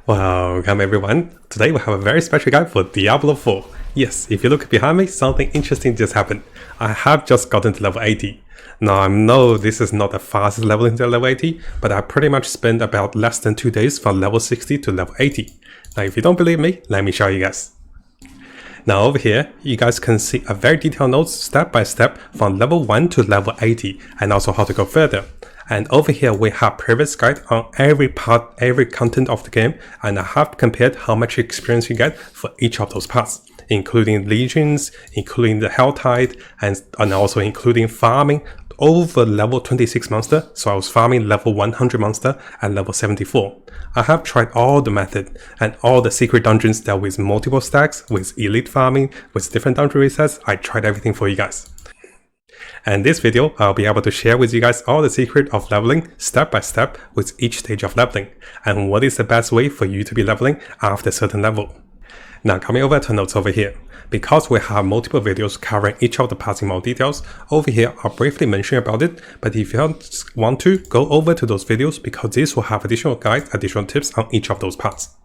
Welcome everyone. Today we have a very special guide for Diablo 4. Yes, if you look behind me, something interesting just happened. I have just gotten to level 80. Now I know this is not the fastest level into level 80, but I pretty much spent about less than 2 days from level 60 to level 80. Now if you don't believe me, let me show you guys. Now over here, you guys can see a very detailed notes step by step from level 1 to level 80 and also how to go further. And over here we have previous guide on every part, every content of the game, and I have compared how much experience you get for each of those parts, including legions, including the hell tide, and also including farming over level 26 monster. So I was farming level 100 monster and level 74. I have tried all the method and all the secret dungeons that with multiple stacks, with elite farming, with different dungeon resets. I tried everything for you guys. And this video, I'll be able to share with you guys all the secret of leveling step by step with each stage of leveling, and what is the best way for you to be leveling after a certain level. Now coming over to notes over here, because we have multiple videos covering each of the parts in more details, over here I'll briefly mention about it, but if you want to, go over to those videos because this will have additional guides, additional tips on each of those parts.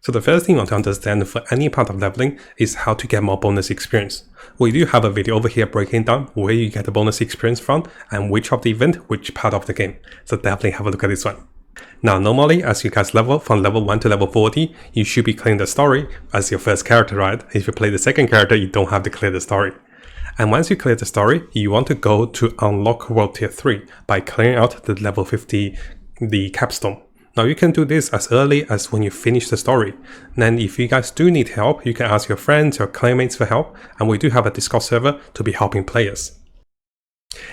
So the first thing you want to understand for any part of leveling is how to get more bonus experience. We do have a video over here breaking down where you get the bonus experience from and which of the event, which part of the game. So definitely have a look at this one. Now normally as you guys level from level 1 to level 40, you should be clearing the story as your first character, right? If you play the second character, you don't have to clear the story. And once you clear the story, you want to go to unlock world tier 3 by clearing out the level 50, the capstone. Now you can do this as early as when you finish the story. Then if you guys do need help, you can ask your friends or clanmates for help, and we do have a Discord server to be helping players.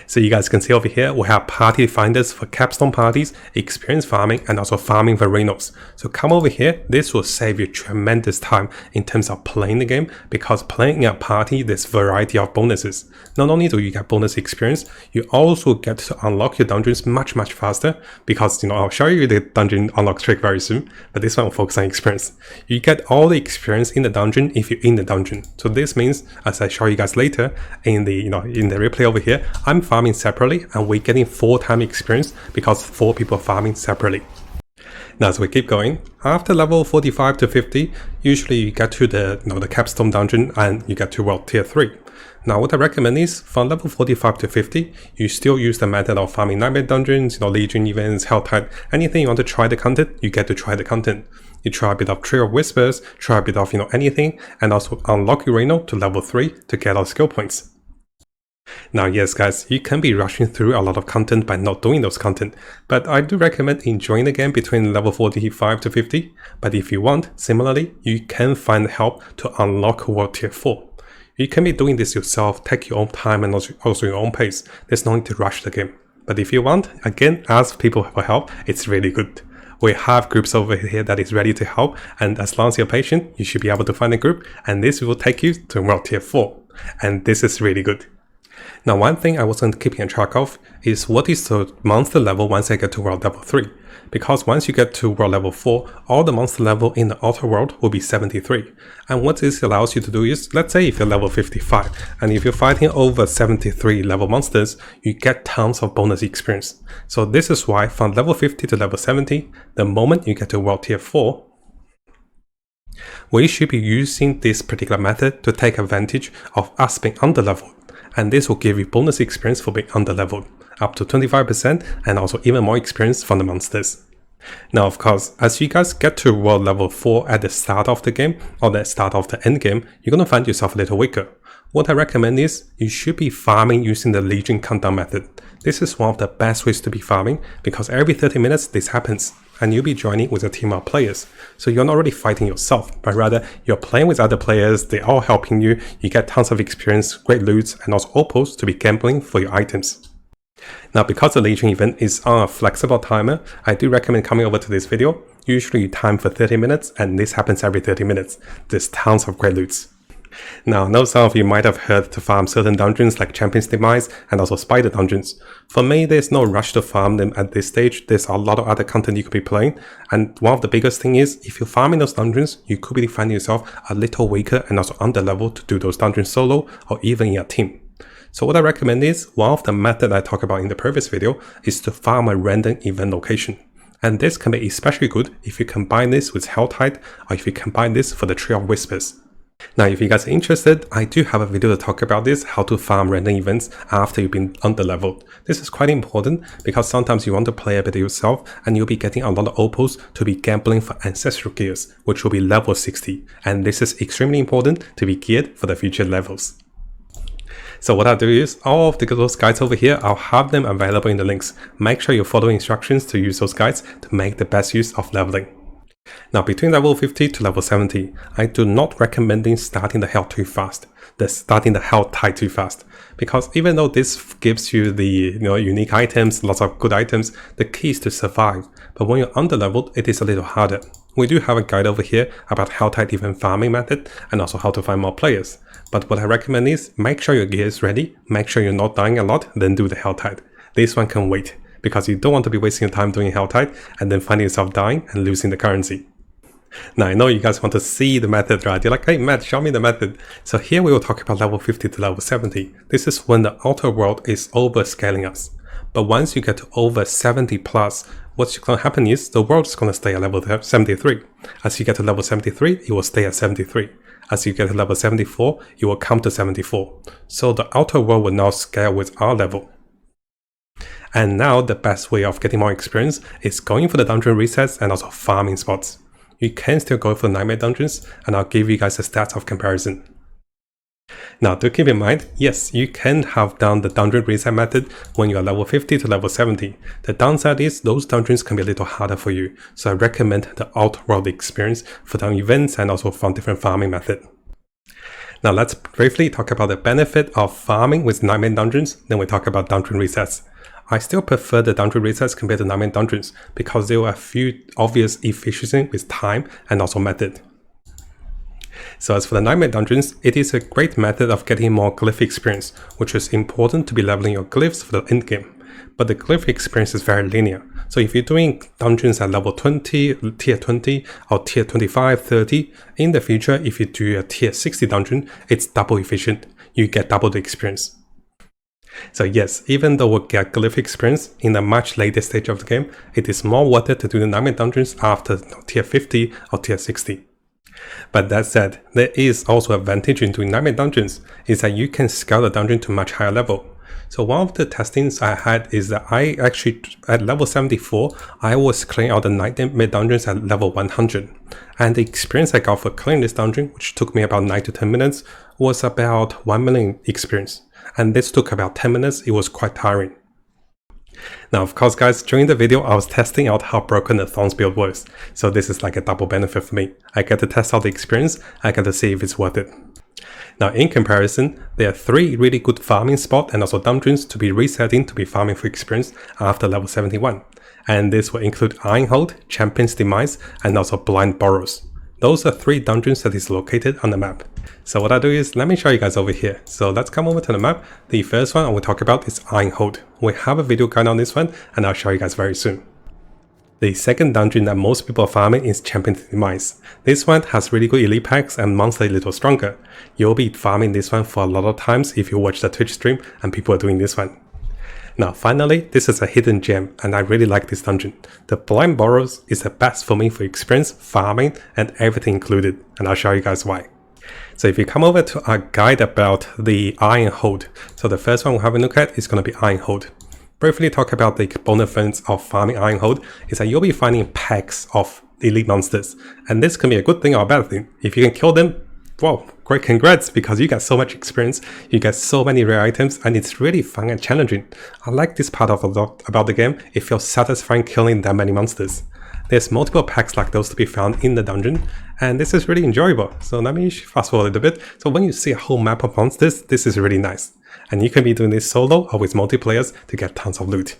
So you guys can see over here, we have party finders for capstone parties, experience farming, and also farming for Rhinos. So come over here, this will save you tremendous time in terms of playing the game, because playing in a party, there's variety of bonuses. Not only do you get bonus experience, you also get to unlock your dungeons much faster, because I'll show you the dungeon unlock trick very soon, but this one will focus on experience. You get all the experience in the dungeon if you're in the dungeon. So this means, as I show you guys later, in the in the replay over here, I'm farming separately and we're getting 4x experience because 4 people are farming separately. Now as we keep going, after level 45 to 50, usually you get to the capstone dungeon and you get to world tier 3. Now what I recommend is from level 45 to 50, you still use the method of farming nightmare dungeons, legion events, hell tide, anything you want to try the content, you get to try the content. You try a bit of Tree of Whispers, try a bit of anything, and also unlock your Rhino to level 3 to get all skill points. Now yes guys, you can be rushing through a lot of content by not doing those content, but I do recommend enjoying the game between level 45 to 50, but if you want, similarly, you can find help to unlock World Tier 4. You can be doing this yourself, take your own time and also your own pace, there's no need to rush the game. But if you want, again, ask people for help, it's really good. We have groups over here that is ready to help, and as long as you're patient, you should be able to find a group, and this will take you to World Tier 4, and this is really good. Now one thing I wasn't keeping track of is what is the monster level once I get to world level 3. Because once you get to world level 4, all the monster level in the outer world will be 73. And what this allows you to do is, let's say if you're level 55, and if you're fighting over 73 level monsters, you get tons of bonus experience. So this is why from level 50 to level 70, the moment you get to world tier 4, we should be using this particular method to take advantage of us being underleveled. And this will give you bonus experience for being underleveled, up to 25% and also even more experience from the monsters. Now of course, as you guys get to world level 4 at the start of the game, or the start of the end game, you're going to find yourself a little weaker. What I recommend is, you should be farming using the Legion countdown method. This is one of the best ways to be farming, because every 30 minutes this happens, and you'll be joining with a team of players. So you're not really fighting yourself, but rather you're playing with other players, they're all helping you, you get tons of experience, great loots, and also opals to be gambling for your items. Now because the Legion event is on a flexible timer, I do recommend coming over to this video. Usually you time for 30 minutes, and this happens every 30 minutes. There's tons of great loots. Now, I know some of you might have heard to farm certain dungeons like Champion's Demise and also Spider dungeons. For me, there's no rush to farm them at this stage. There's a lot of other content you could be playing, and one of the biggest thing is, if you're farming those dungeons, you could be finding yourself a little weaker and also under level to do those dungeons solo or even in a team. So what I recommend is, one of the methods I talked about in the previous video is to farm a random event location. And this can be especially good if you combine this with Helltide or if you combine this for the Tree of Whispers. Now, if you guys are interested, I do have a video to talk about this, how to farm random events after you've been underleveled. This is quite important because sometimes you want to play a bit yourself and you'll be getting a lot of opals to be gambling for ancestral gears, which will be level 60. And this is extremely important to be geared for the future levels. So what I'll do is, all of those guides over here, I'll have them available in the links. Make sure you follow instructions to use those guides to make the best use of leveling. Now, between level 50 to level 70, I do not recommend starting the Hell too fast, starting the Helltide too fast, because even though this gives you the unique items, lots of good items, the key is to survive. But when you're underleveled, it is a little harder. We do have a guide over here about Helltide event farming method and also how to find more players. But what I recommend is make sure your gear is ready, make sure you're not dying a lot, then do the Helltide. This one can wait, because you don't want to be wasting your time doing Helltide and then finding yourself dying and losing the currency. Now, I know you guys want to see the method, right? You're like, hey Matt, show me the method. So here we will talk about level 50 to level 70. This is when the outer world is overscaling us. But once you get to over 70 plus, what's going to happen is the world is going to stay at level 73. As you get to level 73, it will stay at 73. As you get to level 74, it will come to 74. So the outer world will now scale with our level. And now the best way of getting more experience is going for the dungeon resets and also farming spots. You can still go for the nightmare dungeons, and I'll give you guys a stats of comparison. Now, do keep in mind, yes, you can have done the dungeon reset method when you are level 50 to level 70. The downside is those dungeons can be a little harder for you, so I recommend the Outworld experience for the events and also from different farming method. Now, let's briefly talk about the benefit of farming with nightmare dungeons, then we talk about dungeon resets. I still prefer the dungeon resets compared to nightmare dungeons because there are a few obvious efficiencies with time and also method. So as for the nightmare dungeons, it is a great method of getting more glyph experience, which is important to be leveling your glyphs for the end game. But the glyph experience is very linear. So if you're doing dungeons at level 20, tier 20, or tier 25, 30, in the future, if you do a tier 60 dungeon, it's double efficient. You get double the experience. So yes, even though we'll get glyph experience in a much later stage of the game, it is more worth it to do the nightmare dungeons after tier 50 or tier 60. But that said, there is also an advantage in doing nightmare dungeons, is that you can scale the dungeon to a much higher level. So one of the testings I had is that I actually, at level 74, I was clearing out the nightmare dungeons at level 100. And the experience I got for clearing this dungeon, which took me about 9 to 10 minutes, was about 1 million experience. And this took about 10 minutes, it was quite tiring. Now, of course, guys, during the video, I was testing out how broken the Thorns build was. So this is like a double benefit for me. I get to test out the experience, I get to see if it's worth it. Now, in comparison, there are 3 really good farming spots and also dungeons to be resetting to be farming for experience after level 71. And this will include Ironhold, Champion's Demise, and also Blind Burrows. Those are 3 dungeons that is located on the map. So what I do is, let me show you guys over here. So let's come over to the map. The first one I will talk about is Ironhold. We have a video guide on this one, and I'll show you guys very soon. The second dungeon that most people are farming is Champion's Demise. This one has really good elite packs and monster a little stronger. You'll be farming this one for a lot of times if you watch the Twitch stream and people are doing this one. Now finally, this is a hidden gem and I really like this dungeon. The Blind Burrows is the best for me for experience, farming and everything included, and I'll show you guys why. So if you come over to our guide about the Ironhold, so the first one we'll have a look at is going to be Ironhold. Briefly talk about the benefits of farming Ironhold is that you'll be finding packs of elite monsters, and this can be a good thing or a bad thing. If you can kill them, wow, great, congrats, because you get so much experience, you get so many rare items, and it's really fun and challenging. I like this part of about the game. It feels satisfying killing that many monsters. There's multiple packs like those to be found in the dungeon, and this is really enjoyable. So let me fast forward a little bit. So when you see a whole map of monsters, this is really nice. And you can be doing this solo or with multiplayers to get tons of loot.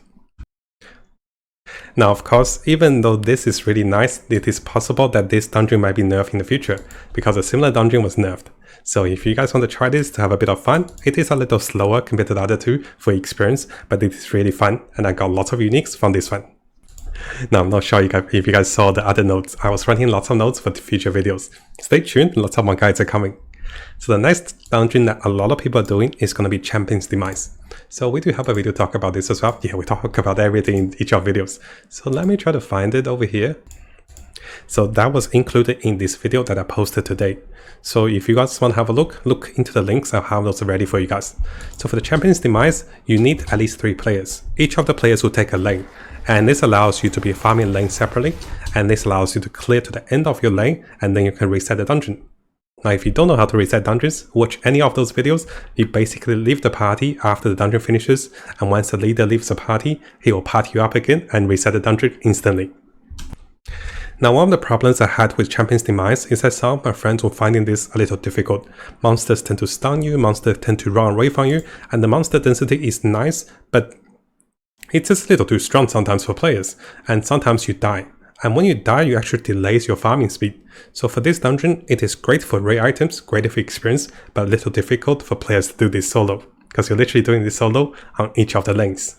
Now, of course, even though this is really nice, it is possible that this dungeon might be nerfed in the future, because a similar dungeon was nerfed. So if you guys want to try this to have a bit of fun, it is a little slower compared to the other two for experience, but it is really fun, and I got lots of uniques from this one. Now, I'm not sure if you guys saw the other notes. I was writing lots of notes for the future videos. Stay tuned, lots of more guides are coming. So the next dungeon that a lot of people are doing is going to be Champion's Demise. So we do have a video talk about this as well. Yeah, we talk about everything in each of videos. So let me try to find it over here. So that was included in this video that I posted today. So if you guys want to have a look into the links. I'll have those ready for you guys. So for the Champion's Demise, you need at least 3 players. Each of the players will take a lane. And this allows you to be farming lanes separately. And this allows you to clear to the end of your lane. And then you can reset the dungeon. Now, if you don't know how to reset dungeons, watch any of those videos. You basically leave the party after the dungeon finishes. And once the leader leaves the party, he will party you up again and reset the dungeon instantly. Now, one of the problems I had with Champion's Demise is that some of my friends were finding this a little difficult. Monsters tend to stun you, monsters tend to run away from you, and the monster density is nice, but it's just a little too strong sometimes for players, and sometimes you die. And when you die, you actually delays your farming speed. So for this dungeon, it is great for rare items, great for experience, but a little difficult for players to do this solo, because you're literally doing this solo on each of the lanes.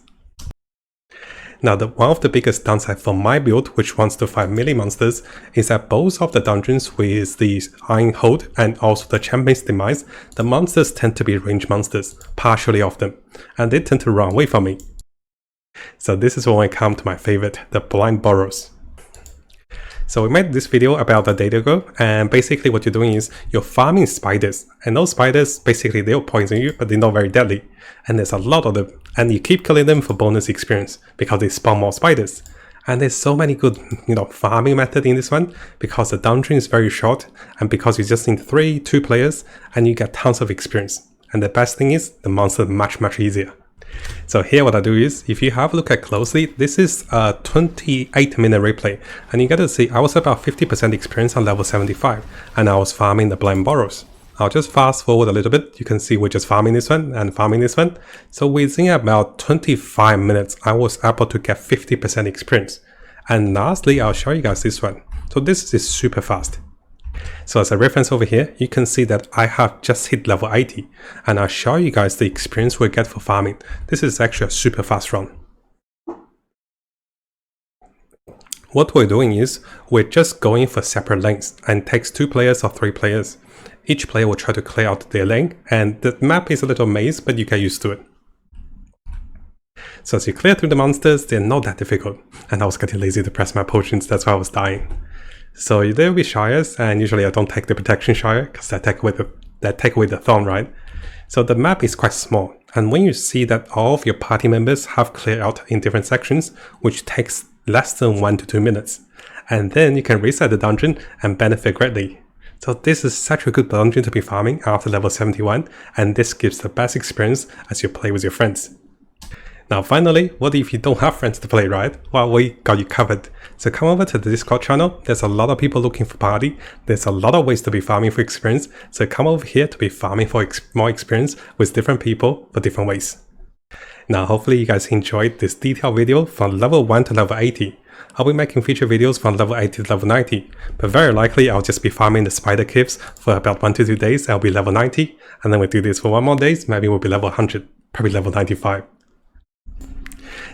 Now, one of the biggest downsides for my build, which wants to fight melee monsters, is that both of the dungeons with the Iron Hold and also the Champion's Demise, the monsters tend to be ranged monsters, partially of them, and they tend to run away from me. So this is when I come to my favorite, the Blind Burrows. So we made this video about a day ago, and basically what you're doing is you're farming spiders, and those spiders basically they'll poison you, but they're not very deadly, and there's a lot of them, and you keep killing them for bonus experience because they spawn more spiders. And there's so many good farming method in this one, because the dungeon is very short, and because you just need 2 players, and you get tons of experience. And the best thing is the monster is much easier. So here what I do is, if you have a look at closely, this is a 28-minute replay, and you get to see I was about 50% experience on level 75, and I was farming the Blind Burrows. I'll just fast forward a little bit. You can see we're just farming this one and farming this one. So within about 25 minutes, I was able to get 50% experience. And lastly, I'll show you guys this one. So this is super fast. So as a reference over here, you can see that I have just hit level 80, and I'll show you guys the experience we get for farming. This is actually a super fast run. What we're doing is, we're just going for separate lanes, and it takes 2 players or 3 players. Each player will try to clear out their lane, and the map is a little maze, but you get used to it. So as you clear through the monsters, they're not that difficult, and I was getting lazy to press my potions, that's why I was dying. So there will be Shires, and usually I don't take the Protection Shire, because that take away the Thorn, right? So the map is quite small, and when you see that all of your party members have cleared out in different sections, which takes less than 1 to 2 minutes, and then you can reset the dungeon and benefit greatly. So this is such a good dungeon to be farming after level 71, and this gives the best experience as you play with your friends. Now finally, what if you don't have friends to play, right? Well, we got you covered. So come over to the Discord channel. There's a lot of people looking for party. There's a lot of ways to be farming for experience. So come over here to be farming for more experience with different people for different ways. Now hopefully you guys enjoyed this detailed video from level 1 to level 80. I'll be making future videos from level 80 to level 90, but very likely I'll just be farming the spider caves for about 1 to 2 days. I'll be level 90, and then we'll do this for 1 more days, maybe we'll be level 100, probably level 95.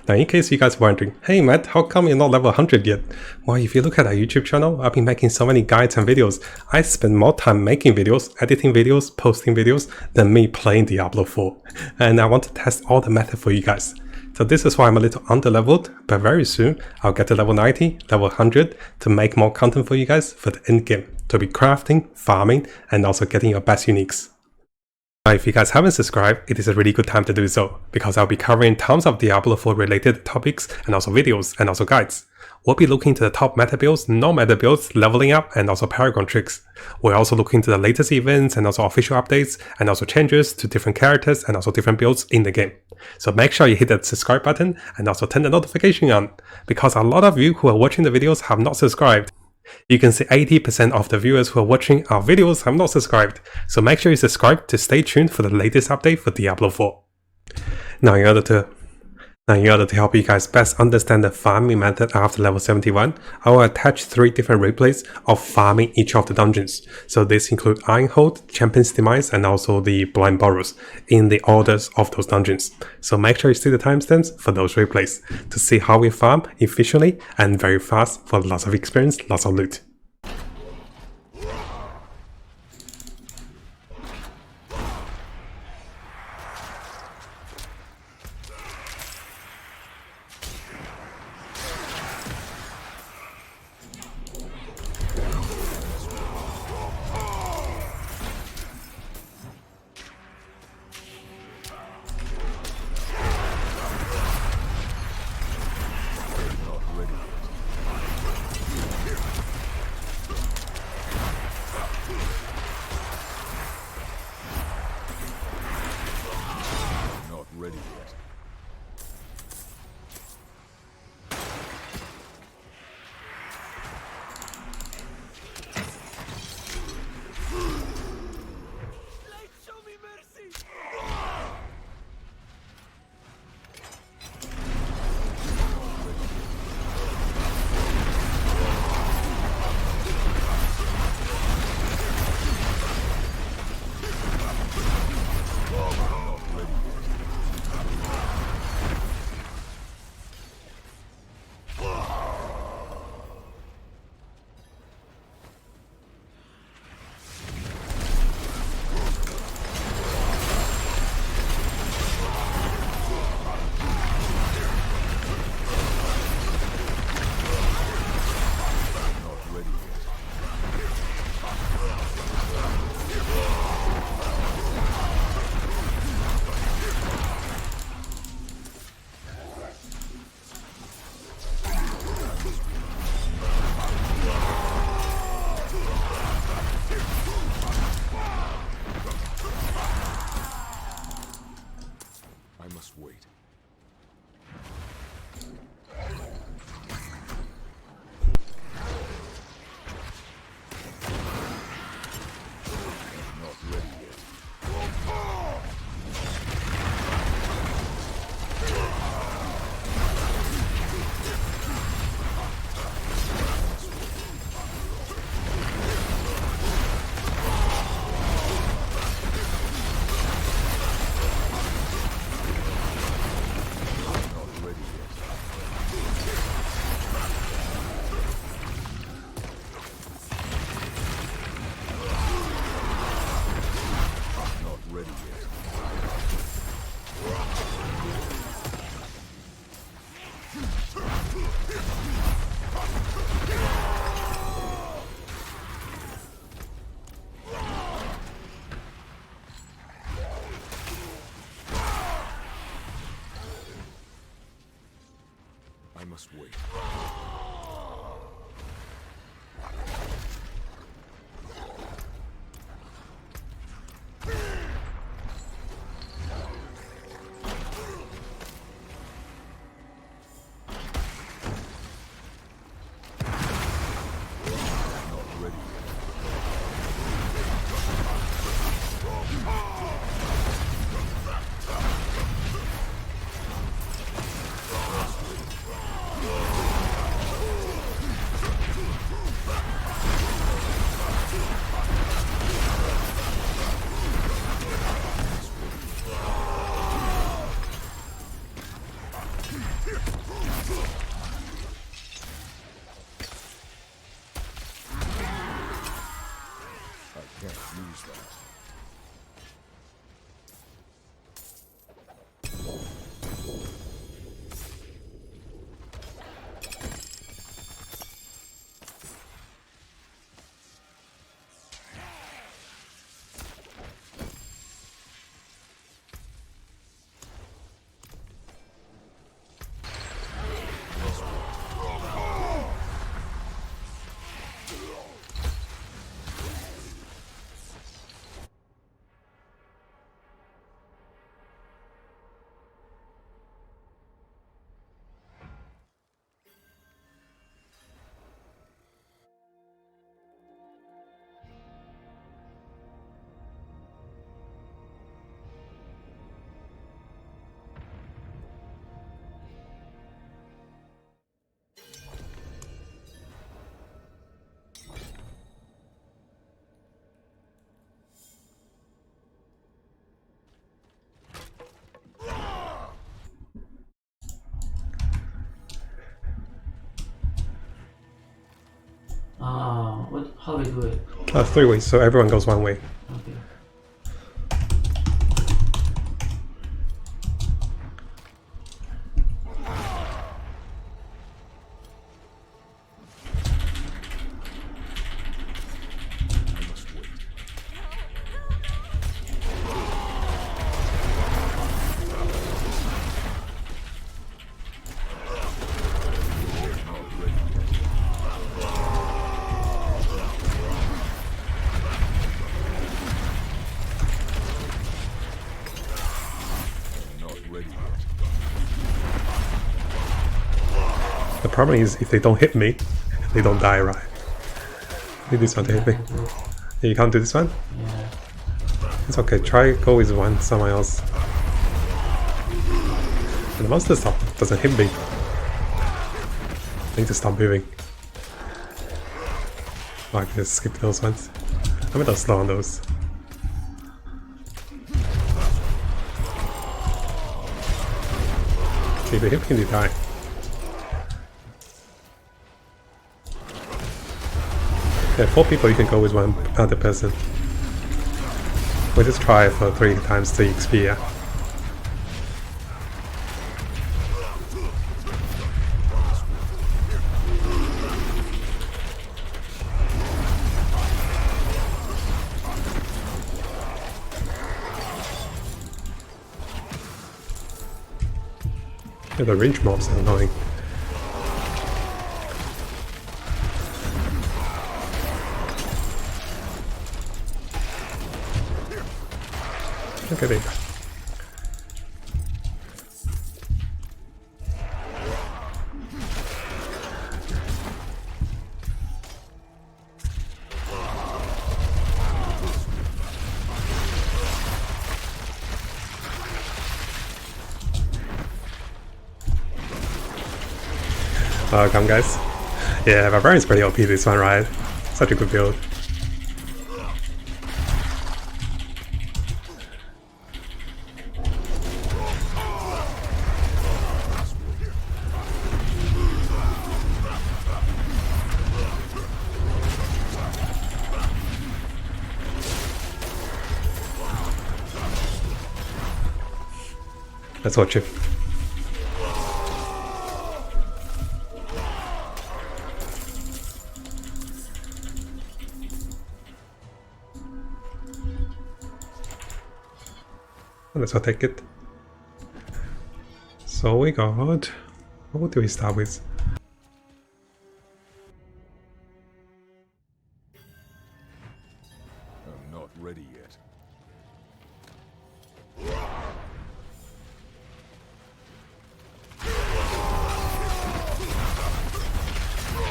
Now in case you guys are wondering, hey Matt, how come you're not level 100 yet? Well, if you look at our YouTube channel, I've been making so many guides and videos. I spend more time making videos, editing videos, posting videos than me playing Diablo 4. And I want to test all the methods for you guys. So this is why I'm a little under-leveled, but very soon I'll get to level 90, level 100 to make more content for you guys for the end game, to be crafting, farming, and also getting your best uniques. Now if you guys haven't subscribed, it is a really good time to do so, because I'll be covering tons of Diablo 4 related topics and also videos and also guides. We'll be looking to the top meta builds, no-meta builds, leveling up, and also Paragon tricks. We're also looking to the latest events and also official updates, and also changes to different characters and also different builds in the game. So make sure you hit that subscribe button and also turn the notification on, because a lot of you who are watching the videos have not subscribed. You can see 80% of the viewers who are watching our videos have not subscribed, so make sure you subscribe to stay tuned for the latest update for Diablo 4. Now in order to help you guys best understand the farming method after level 71, I will attach 3 different replays of farming each of the dungeons. So this include Iron Hold, Champion's Demise, and also the Blind Burrows in the orders of those dungeons. So make sure you see the timestamps for those replays to see how we farm efficiently and very fast for lots of experience, lots of loot. I must wait. Not ready yet. I must wait. Not ready yet. I can't use that. How we do it? 3 ways, so everyone goes one way. Okay. I must wait. Not ready yet. Not ready yet. The problem is if they don't hit me, they don't die, right? Need this one to hit me. You can't do this one? Yeah. It's okay, try go with one, someone else. And the monster stop doesn't hit me. I need to stop moving. Oh, I can just skip those ones. I'm gonna slow on those. See, if they hit me, they die. Yeah, 4 people you can go with one other person. We'll just try it for 3 times the XP, yeah. Yeah, the range mobs are annoying. Okay, there you go. Welcome, guys. Yeah, Barbarian's pretty OP this one, right? Such a good build. Let's watch it. Let's all take it. So we got... What do we start with? I'm not ready yet.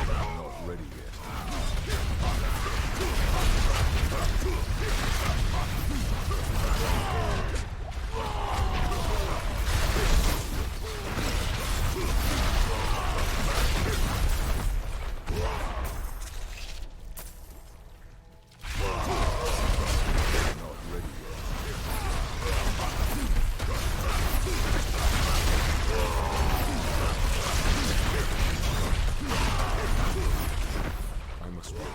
I'm not ready yet. I must wait.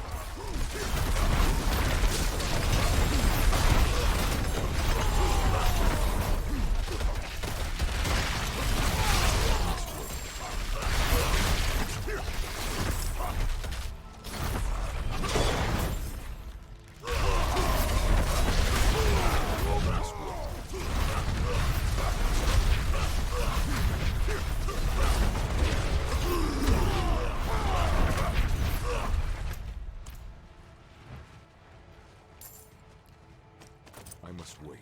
I must wait.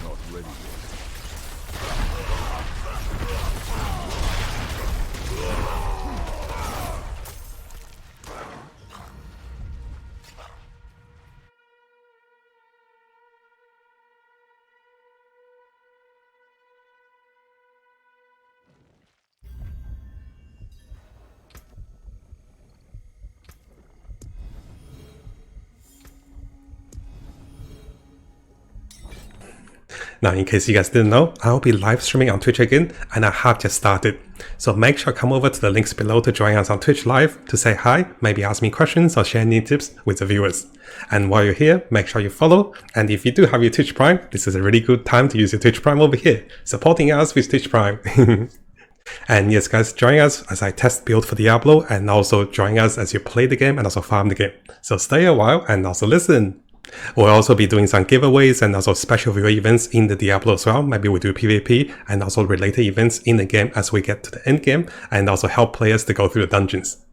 Not ready yet. Now, in case you guys didn't know, I'll be live streaming on Twitch again, and I have just started. So make sure to come over to the links below to join us on Twitch live to say hi, maybe ask me questions or share any tips with the viewers. And while you're here, make sure you follow. And if you do have your Twitch Prime, this is a really good time to use your Twitch Prime over here, supporting us with Twitch Prime. And yes, guys, join us as I test build for Diablo, and also join us as you play the game and also farm the game. So stay a while and also listen. We'll also be doing some giveaways and also special viewer events in the Diablo as well. Maybe we do PvP and also related events in the game as we get to the end game, and also help players to go through the dungeons.